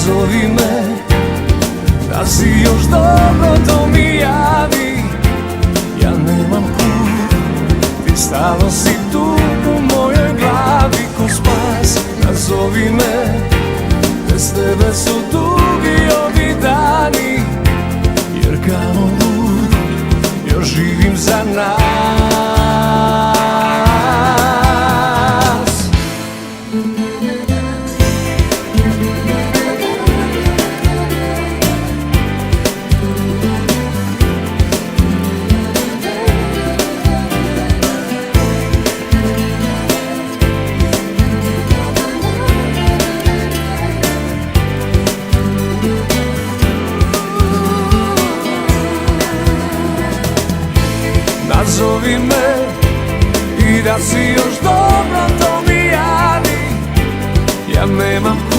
nazovi me, da si još dobro to mi javi. Ja nemam kud, ti stalno si tu u mojoj glavi ko spas. Nazovi me, bez tebe su dugi ovi dani, jer kao lud još živim za nas. Nazovi me i da si još